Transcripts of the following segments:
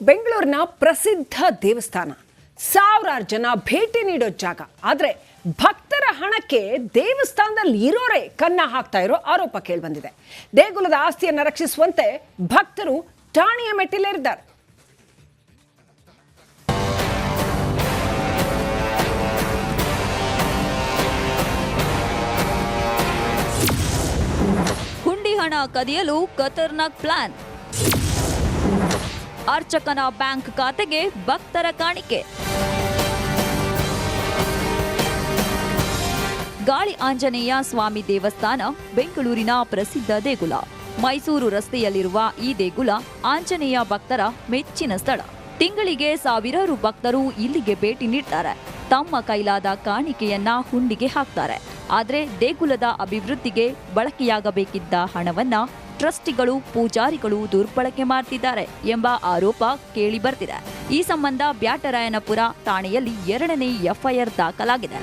ಬೆಂಗಳೂರಿನ ಪ್ರಸಿದ್ಧ ದೇವಸ್ಥಾನ, ಸಾವಿರಾರು ಜನ ಭೇಟಿ ನೀಡೋ ಜಾಗ. ಆದರೆ ಭಕ್ತರ ಹಣಕ್ಕೆ ದೇವಸ್ಥಾನದಲ್ಲಿ ಇರೋರೇ ಕನ್ನ ಹಾಕ್ತಾ ಇರೋ ಆರೋಪ ಕೇಳಿಬಂದಿದೆ. ದೇಗುಲದ ಆಸ್ತಿಯನ್ನು ರಕ್ಷಿಸುವಂತೆ ಭಕ್ತರು ಠಾಣೆಯ ಮೆಟ್ಟಿಲೇರಿದ್ದಾರೆ. ಹುಂಡಿ ಹಣ ಕದಿಯಲು ಖತರ್ನಾಕ್ ಪ್ಲಾನ್. ಅರ್ಚಕನ ಬ್ಯಾಂಕ್ ಖಾತೆಗೆ ಭಕ್ತರ ಕಾಣಿಕೆ. ಗಾಳಿ ಆಂಜನೇಯ ಸ್ವಾಮಿ ದೇವಸ್ಥಾನ ಬೆಂಗಳೂರಿನ ಪ್ರಸಿದ್ಧ ದೇಗುಲ. ಮೈಸೂರು ರಸ್ತೆಯಲ್ಲಿರುವ ಈ ದೇಗುಲ ಆಂಜನೇಯ ಭಕ್ತರ ಮೆಚ್ಚಿನ ಸ್ಥಳ. ತಿಂಗಳಿಗೆ ಸಾವಿರಾರು ಭಕ್ತರು ಇಲ್ಲಿಗೆ ಭೇಟಿ ನೀಡ್ತಾರೆ. ತಮ್ಮ ಕೈಲಾದ ಕಾಣಿಕೆಯನ್ನ ಹುಂಡಿಗೆ ಹಾಕ್ತಾರೆ. ಆದರೆ ದೇಗುಲದ ಅಭಿವೃದ್ಧಿಗೆ ಬಳಕೆಯಾಗಬೇಕಿದ್ದ ಹಣವನ್ನ ಟ್ರಸ್ಟಿಗಳು, ಪೂಜಾರಿಗಳು ದುರ್ಬಳಕೆ ಮಾಡ್ತಿದ್ದಾರೆ ಎಂಬ ಆರೋಪ ಕೇಳಿ ಬರ್ತಿದೆ. ಈ ಸಂಬಂಧ ಬ್ಯಾಟರಾಯನಪುರ ಠಾಣೆಯಲ್ಲಿ 2ನೇ ಎಫ್ಐಆರ್ ದಾಖಲಾಗಿದೆ.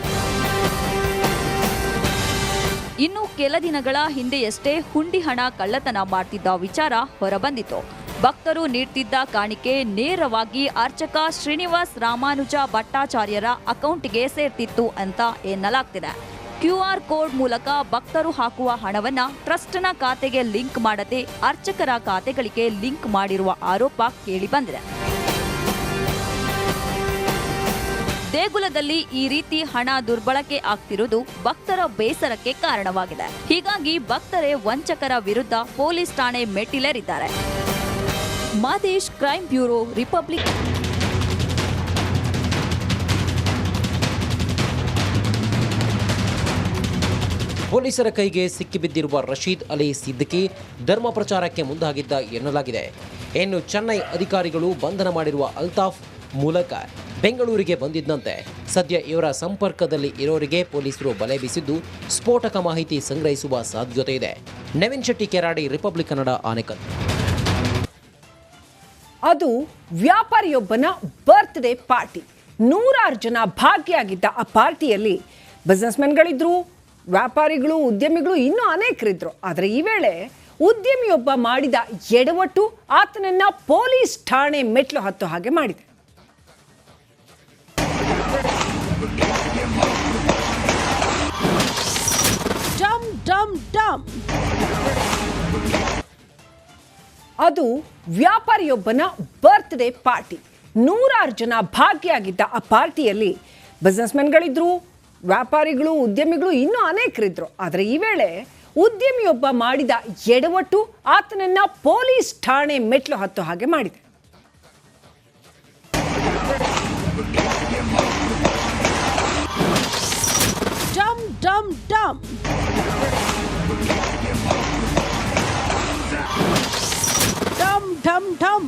ಇನ್ನು ಕೆಲ ದಿನಗಳ ಹಿಂದೆಯಷ್ಟೇ ಹುಂಡಿ ಹಣ ಕಳ್ಳತನ ಮಾಡ್ತಿದ್ದ ವಿಚಾರ ಹೊರಬಂದಿತು. ಭಕ್ತರು ನೀಡ್ತಿದ್ದ ಕಾಣಿಕೆ ನೇರವಾಗಿ ಅರ್ಚಕ ಶ್ರೀನಿವಾಸ್ ರಾಮಾನುಜ ಭಟ್ಟಾಚಾರ್ಯರ ಅಕೌಂಟ್ಗೆ ಸೇರ್ತಿತ್ತು ಅಂತ ಎನ್ನಲಾಗ್ತಿದೆ. QR ಕೋಡ್ ಮೂಲಕ ಭಕ್ತರು ಹಾಕುವ ಹಣವನ್ನ ಟ್ರಸ್ಟ್ನ ಖಾತೆಗೆ ಲಿಂಕ್ ಮಾಡದೆ ಅರ್ಚಕರ ಖಾತೆಗಳಿಗೆ ಲಿಂಕ್ ಮಾಡಿರುವ ಆರೋಪ ಕೇಳಿಬಂದಿದೆ. ದೇಗುಲದಲ್ಲಿ ಈ ರೀತಿ ಹಣ ದುರ್ಬಳಕೆ ಆಗ್ತಿರುವುದು ಭಕ್ತರ ಬೇಸರಕ್ಕೆ ಕಾರಣವಾಗಿದೆ. ಹೀಗಾಗಿ ಭಕ್ತರೇ ವಂಚಕರ ವಿರುದ್ಧ ಪೊಲೀಸ್ ಠಾಣೆ ಮೆಟ್ಟಿಲೇರಿದ್ದಾರೆ. Madesh, crime bureau, republic. ಪೊಲೀಸರ ಕೈಗೆ ಸಿಕ್ಕಿಬಿದ್ದಿರುವ ರಶೀದ್ ಅಲಿ ಸಿದ್ದಿಕಿ ಧರ್ಮ ಪ್ರಚಾರಕ್ಕೆ ಮುಂದಾಗಿದ್ದ ಎನ್ನಲಾಗಿದೆ. ಇನ್ನು ಚೆನ್ನೈ ಅಧಿಕಾರಿಗಳು ಬಂಧನ ಮಾಡಿರುವ ಅಲ್ತಾಫ್ ಮೂಲಕ ಬೆಂಗಳೂರಿಗೆ ಬಂದಿದ್ದಂತೆ ಸದ್ಯ ಇವರ ಸಂಪರ್ಕದಲ್ಲಿ ಇರೋರಿಗೆ ಪೊಲೀಸರು ಬಲೆ ಬೀಸಿದ್ದು ಸ್ಫೋಟಕ ಮಾಹಿತಿ ಸಂಗ್ರಹಿಸುವ ಸಾಧ್ಯತೆ ಇದೆ. ನವೀನ್ ಶೆಟ್ಟಿ, ಕೆರಾಡಿ, ರಿಪಬ್ಲಿಕ್ ಕನ್ನಡ, ಆನೇಕಲ್. ಅದು ವ್ಯಾಪಾರಿಯೊಬ್ಬನ ಬರ್ತ್ಡೇ ಪಾರ್ಟಿ. 100 ಜನ ಭಾಗಿಯಾಗಿದ್ದ ಆ ಪಾರ್ಟಿಯಲ್ಲಿ ಬಿಸ್ನೆಸ್ಮೆನ್ಗಳಿದ್ರು, ವ್ಯಾಪಾರಿಗಳು, ಉದ್ಯಮಿಗಳು, ಇನ್ನೂ ಅನೇಕರಿದ್ರು. ಆದರೆ ಈ ವೇಳೆ ಉದ್ಯಮಿಯೊಬ್ಬ ಮಾಡಿದ ಎಡವಟ್ಟು ಆತನನ್ನ ಪೊಲೀಸ್ ಠಾಣೆ ಮೆಟ್ಲು ಹತ್ತೋ ಹಾಗೆ ಮಾಡಿದೆ. ಡಮ್ ಡಮ್ ಡಮ್. ಅದು ವ್ಯಾಪಾರಿಯೊಬ್ಬನ ಬರ್ತ್ಡೇ ಪಾರ್ಟಿ. 100 ಜನ ಭಾಗಿಯಾಗಿದ್ದ ಆ ಪಾರ್ಟಿಯಲ್ಲಿ ಬಿಸ್ನೆಸ್ಮೆನ್ಗಳಿದ್ರು, ವ್ಯಾಪಾರಿಗಳು, ಉದ್ಯಮಿಗಳು, ಇನ್ನೂ ಅನೇಕರಿದ್ರು. ಆದರೆ ಈ ವೇಳೆ ಉದ್ಯಮಿಯೊಬ್ಬ ಮಾಡಿದ ಎಡವಟ್ಟು ಆತನನ್ನ ಪೊಲೀಸ್ ಠಾಣೆ ಮೆಟ್ಲು ಹತ್ತೋ ಹಾಗೆ ಮಾಡಿದೆ. ಡಮ್ ಡಮ್ ಡಮ್. ಡಮ್ ಡಮ್ ಡಮ್.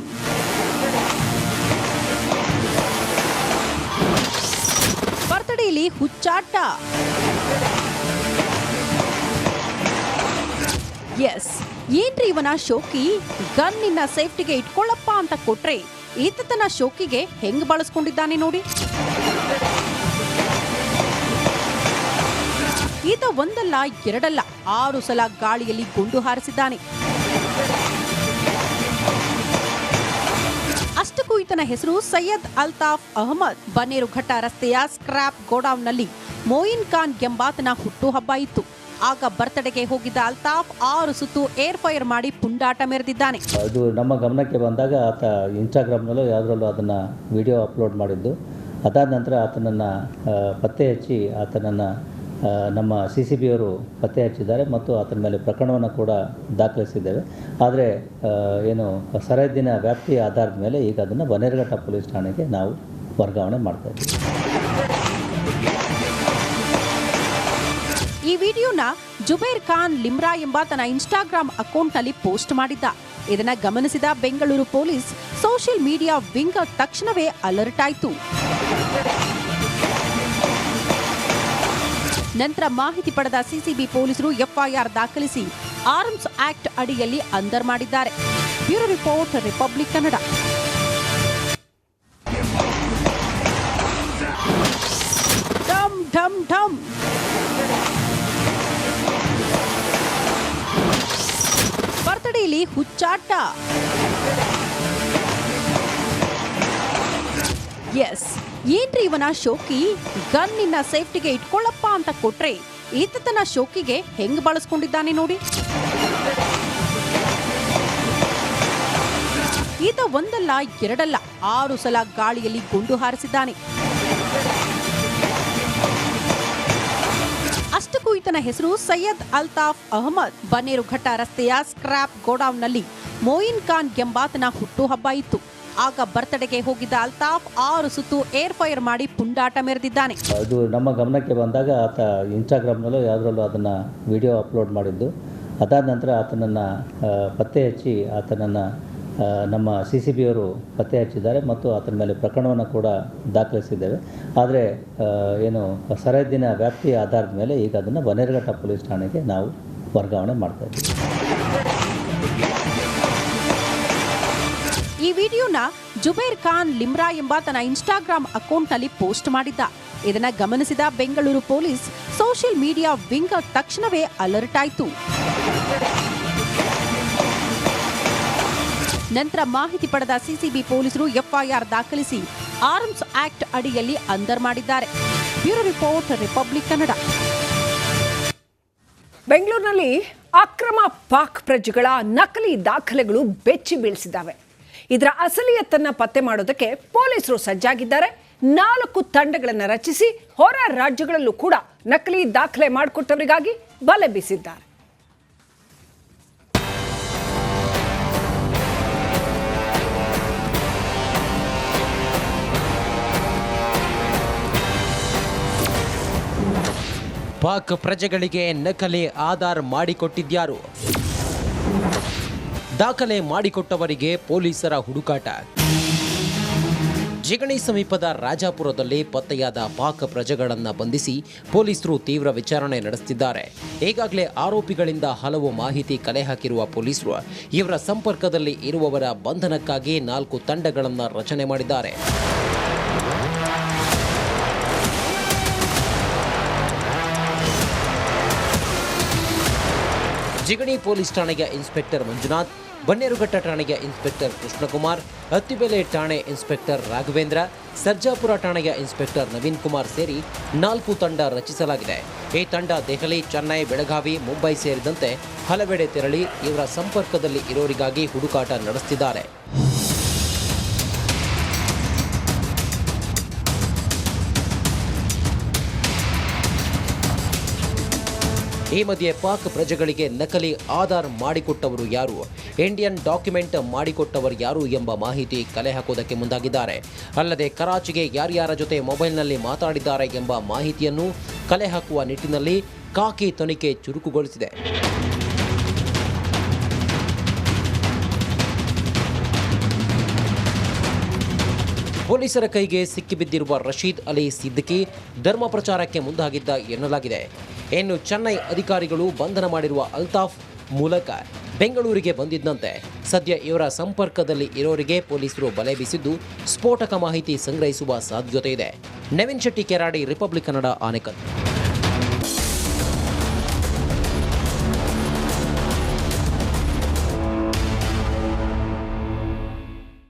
ಬರ್ತಡೇಲಿ ಹುಚ್ಚಾಟ. ಎಸ್, ಏನ್ರಿ ಇವನ ಶೋಕಿ? ಗನ್ ನಿನ್ನ ಸೇಫ್ಟಿಗೆ ಇಟ್ಕೊಳ್ಳಪ್ಪ ಅಂತ ಕೊಟ್ರೆ ಈತನ ಶೋಕಿಗೆ ಹೆಂಗ್ ಬಳಸ್ಕೊಂಡಿದ್ದಾನೆ ನೋಡಿ. ಈತ ಒಂದಲ್ಲ ಎರಡಲ್ಲ 6 ಸಲ ಗಾಳಿಯಲ್ಲಿ ಗುಂಡು ಹಾರಿಸಿದ್ದಾನೆ. ಅಷ್ಟಕ್ಕೂ ಈತನ ಹೆಸರು ಸೈಯದ್ ಅಲ್ತಾಫ್ ಅಹಮದ್. ಬನ್ನೇರುಘಟ್ಟ ರಸ್ತೆಯ ಸ್ಕ್ರಾಪ್ ಗೋಡೌನ್ನಲ್ಲಿ ಮೊಯಿನ್ ಖಾನ್ ಎಂಬಾತನ ಹುಟ್ಟುಹಬ್ಬ ಇತ್ತು. ಆಗ ಬರ್ತಡೆಗೆ ಹೋಗಿದ್ದ ಅಲ್ತಾಫ್ 6 ಸುತ್ತು ಏರ್ ಫೈರ್ ಮಾಡಿ ಪುಂಡಾಟ ಮೆರೆದಿದ್ದಾನೆ. ಇದು ನಮ್ಮ ಗಮನಕ್ಕೆ ಬಂದಾಗ ಆತ ಇನ್ಸ್ಟಾಗ್ರಾಮ್ನಲ್ಲೂ ಯಾವುದರಲ್ಲೂ ಅದನ್ನು ವಿಡಿಯೋ ಅಪ್ಲೋಡ್ ಮಾಡಿದ್ದು. ಅದಾದ ನಂತರ ಆತನನ್ನು ಪತ್ತೆ ಹಚ್ಚಿ ಆತನನ್ನು ನಮ್ಮ CCB ಅವರು ಪತ್ತೆ ಹಚ್ಚಿದ್ದಾರೆ ಮತ್ತು ಆತನ ಮೇಲೆ ಪ್ರಕರಣವನ್ನು ಕೂಡ ದಾಖಲಿಸಿದ್ದೇವೆ. ಆದರೆ ಏನು ಸರಹದ್ದಿನ ವ್ಯಾಪ್ತಿಯ ಆಧಾರದ ಮೇಲೆ ಈಗ ಅದನ್ನು ಬನ್ನೇರುಘಟ್ಟ ಪೊಲೀಸ್ ಠಾಣೆಗೆ ನಾವು ವರ್ಗಾವಣೆ ಮಾಡ್ತಾ ಇದ್ದೀವಿ. ಈ ವಿಡಿಯೋನ ಜುಬೇರ್ ಖಾನ್ ಲಿಮ್ರಾ ಎಂಬಾತನ ಇನ್ಸ್ಟಾಗ್ರಾಮ್ ಅಕೌಂಟ್ನಲ್ಲಿ ಪೋಸ್ಟ್ ಮಾಡಿದ್ದ. ಇದನ್ನ ಗಮನಿಸಿದ Bengaluru police social media wing ತಕ್ಷಣವೇ ಅಲರ್ಟ್ ಆಯಿತು. ನಂತರ ಮಾಹಿತಿ ಪಡೆದ CCB ಪೊಲೀಸರು FIR ದಾಖಲಿಸಿ ಆರ್ಮ್ಸ್ ಆಕ್ಟ್ ಅಡಿಯಲ್ಲಿ ಅಂದರ್ ಮಾಡಿದ್ದಾರೆ. Bureau report, republic Kannada. ಡಮ್ ಡಮ್ ಡಮ್. ಬರ್ತಡೇಲಿ ಹುಚ್ಚಾಟ. ಎಸ್, ಏನ್ರಿ ಇವನ ಶೋಕಿ? ಗನ್ ನಿನ್ನ ಸೇಫ್ಟಿಗೆ ಇಟ್ಕೊಳ್ಳಪ್ಪ ಅಂತ ಕೊಟ್ರೆ ಈತನ ಶೋಕಿಗೆ ಹೆಂಗ್ ಬಳಸ್ಕೊಂಡಿದ್ದಾನೆ ನೋಡಿ. ಈತ ಒಂದಲ್ಲ ಎರಡಲ್ಲ 6 ಸಲ ಗಾಳಿಯಲ್ಲಿ ಗುಂಡು ಹಾರಿಸಿದ್ದಾನೆ. ಅಷ್ಟಕ್ಕೂ ಈತನ ಹೆಸರು ಸೈಯದ್ ಅಲ್ತಾಫ್ ಅಹಮದ್. ಬನ್ನೇರುಘಟ್ಟ ರಸ್ತೆಯ ಸ್ಕ್ರಾಪ್ ಗೋಡೌನ್ನಲ್ಲಿ ಮೊಯಿನ್ ಖಾನ್ ಎಂಬಾತನ ಹುಟ್ಟುಹಬ್ಬ ಇತ್ತು. ಆಗ ಬರ್ತ್ಡೇಗೆ ಹೋಗಿದ್ದ ಅಲ್ತಾಫ್ 6 ಸುತ್ತು ಏರ್ ಫೈರ್ ಮಾಡಿ ಪುಂಡಾಟ ಮೆರೆದಿದ್ದಾನೆ. ಅದು ನಮ್ಮ ಗಮನಕ್ಕೆ ಬಂದಾಗ ಆತ ಇನ್ಸ್ಟಾಗ್ರಾಮ್ನಲ್ಲೋ ಯಾವುದರಲ್ಲೂ ಅದನ್ನು ವಿಡಿಯೋ ಅಪ್ಲೋಡ್ ಮಾಡಿದ್ದು. ಅದಾದ ನಂತರ ಆತನನ್ನು ಪತ್ತೆ ಹಚ್ಚಿ ಆತನನ್ನು ನಮ್ಮ CCBಯವರು ಪತ್ತೆ ಹಚ್ಚಿದ್ದಾರೆ ಮತ್ತು ಆತನ ಮೇಲೆ ಪ್ರಕರಣವನ್ನು ಕೂಡ ದಾಖಲಿಸಿದ್ದೇವೆ. ಆದರೆ ಏನು ಸರಹದ್ದಿನ ವ್ಯಾಪ್ತಿಯ ಆಧಾರದ ಮೇಲೆ ಈಗ ಅದನ್ನು ಬನ್ನೇರುಘಟ್ಟ ಪೊಲೀಸ್ ಠಾಣೆಗೆ ನಾವು ವರ್ಗಾವಣೆ ಮಾಡ್ತಾ ಇದ್ದೀವಿ. ಈ ವಿಡಿಯೋನ ಜುಬೇರ್ ಖಾನ್ ಲಿಮ್ರಾ ಎಂಬ ತನ್ನ ಇನ್ಸ್ಟಾಗ್ರಾಮ್ ಅಕೌಂಟ್ನಲ್ಲಿ ಪೋಸ್ಟ್ ಮಾಡಿದ್ದ. ಇದನ್ನ ಗಮನಿಸಿದ Bengaluru police social media wing ತಕ್ಷಣವೇ ಅಲರ್ಟ್ ಆಯಿತು. ನಂತರ ಮಾಹಿತಿ ಪಡೆದ CCB ಪೊಲೀಸರು FIR ದಾಖಲಿಸಿ ಆರ್ಮ್ಸ್ ಆಕ್ಟ್ ಅಡಿಯಲ್ಲಿ ಅಂದರ್ ಮಾಡಿದ್ದಾರೆ. Bureau report, republic Kannada. ಬೆಂಗಳೂರಿನಲ್ಲಿ ಅಕ್ರಮ ಪಾಕ್ ಪ್ರಜೆಗಳ ನಕಲಿ ದಾಖಲೆಗಳು ಬೆಚ್ಚಿ ಬೀಳಿಸಿದ್ದಾವೆ. ಇದರ ಅಸಲಿಯತ್ತನ್ನು ಪತ್ತೆ ಮಾಡೋದಕ್ಕೆ ಪೊಲೀಸರು ಸಜ್ಜಾಗಿದ್ದಾರೆ. 4 ತಂಡಗಳನ್ನು ರಚಿಸಿ ಹೊರ ರಾಜ್ಯಗಳಲ್ಲೂ ಕೂಡ ನಕಲಿ ದಾಖಲೆ ಮಾಡಿಕೊಟ್ಟವರಿಗಾಗಿ ಬಲೆ ಬೀಸಿದ್ದಾರೆ. ಪಾಕ್ ಪ್ರಜೆಗಳಿಗೆ ನಕಲಿ ಆಧಾರ್ ಮಾಡಿಕೊಟ್ಟಿದ್ಯಾರು? ದಾಖಲೆ ಮಾಡಿಕೊಟ್ಟವರಿಗೆ ಪೊಲೀಸರ ಹುಡುಕಾಟ. ಜಿಗಣಿ ಸಮೀಪದ ರಾಜಾಪುರದಲ್ಲಿ ಪತ್ತೆಯಾದ ಪಾಕ್ ಪ್ರಜೆಗಳನ್ನು ಬಂಧಿಸಿ ಪೊಲೀಸರು ತೀವ್ರ ವಿಚಾರಣೆ ನಡೆಸುತ್ತಿದ್ದಾರೆ. ಈಗಾಗಲೇ ಆರೋಪಿಗಳಿಂದ ಹಲವು ಮಾಹಿತಿ ಕಲೆ ಹಾಕಿರುವ ಪೊಲೀಸರು ಇವರ ಸಂಪರ್ಕದಲ್ಲಿ ಇರುವವರ ಬಂಧನಕ್ಕಾಗಿ 4 ತಂಡಗಳನ್ನು ರಚನೆ ಮಾಡಿದ್ದಾರೆ. ಜಿಗಣಿ ಪೊಲೀಸ್ ಠಾಣೆಯ ಇನ್ಸ್ಪೆಕ್ಟರ್ ಮಂಜುನಾಥ್, ಬನ್ನೇರುಘಟ್ಟ ಠಾಣೆಯ ಇನ್ಸ್ಪೆಕ್ಟರ್ ಕೃಷ್ಣಕುಮಾರ್, ಅತ್ತಿಬೆಲೆ ಠಾಣೆ ಇನ್ಸ್ಪೆಕ್ಟರ್ ರಾಘವೇಂದ್ರ, ಸರ್ಜಾಪುರ ಠಾಣೆಯ ಇನ್ಸ್ಪೆಕ್ಟರ್ ನವೀನ್ ಕುಮಾರ್ ಸೇರಿ 4 ತಂಡ ರಚಿಸಲಾಗಿದೆ. ಈ ತಂಡ ದೆಹಲಿ, ಚೆನ್ನೈ, ಬೆಳಗಾವಿ, ಮುಂಬೈ ಸೇರಿದಂತೆ ಹಲವೆಡೆ ತೆರಳಿ ಇವರ ಸಂಪರ್ಕದಲ್ಲಿ ಇರೋರಿಗಾಗಿ ಹುಡುಕಾಟ ನಡೆಸುತ್ತಿದ್ದಾರೆ. ಈ ಮಧ್ಯೆ ಪಾಕ್ ಪ್ರಜೆಗಳಿಗೆ ನಕಲಿ ಆಧಾರ್ ಮಾಡಿಕೊಟ್ಟವರು ಯಾರು, ಇಂಡಿಯನ್ ಡಾಕ್ಯುಮೆಂಟ್ ಮಾಡಿಕೊಟ್ಟವರು ಯಾರು ಎಂಬ ಮಾಹಿತಿ ಕಲೆ ಹಾಕುವುದಕ್ಕೆ ಮುಂದಾಗಿದ್ದಾರೆ. ಅಲ್ಲದೆ ಕರಾಚಿಗೆ ಯಾರ್ಯಾರ ಜೊತೆ ಮೊಬೈಲ್ನಲ್ಲಿ ಮಾತಾಡಿದ್ದಾರೆ ಎಂಬ ಮಾಹಿತಿಯನ್ನು ಕಲೆ ಹಾಕುವ ನಿಟ್ಟಿನಲ್ಲಿ ಖಾಕಿ ತನಿಖೆ ಚುರುಕುಗೊಳಿಸಿದೆ. ಪೊಲೀಸರ ಕೈಗೆ ಸಿಕ್ಕಿಬಿದ್ದಿರುವ ರಶೀದ್ ಅಲಿ ಸಿದ್ದಿಕಿ ಧರ್ಮ ಪ್ರಚಾರಕ್ಕೆ ಮುಂದಾಗಿದ್ದ ಎನ್ನಲಾಗಿದೆ. ಇನ್ನು ಚೆನ್ನೈ ಅಧಿಕಾರಿಗಳು ಬಂಧನ ಮಾಡಿರುವ ಅಲ್ತಾಫ್ ಮೂಲಕ ಬೆಂಗಳೂರಿಗೆ ಬಂದಿದ್ದಂತೆ ಸದ್ಯ ಇವರ ಸಂಪರ್ಕದಲ್ಲಿ ಇರೋರಿಗೆ ಪೊಲೀಸರು ಬಲೆ ಬೀಸಿದ್ದು ಸ್ಫೋಟಕ ಮಾಹಿತಿ ಸಂಗ್ರಹಿಸುವ ಸಾಧ್ಯತೆ ಇದೆ. ನವೀನ್ ಶೆಟ್ಟಿ, ಕೆರಾಡಿ, ರಿಪಬ್ಲಿಕ್ ಕನ್ನಡ, ಆನೇಕಲ್.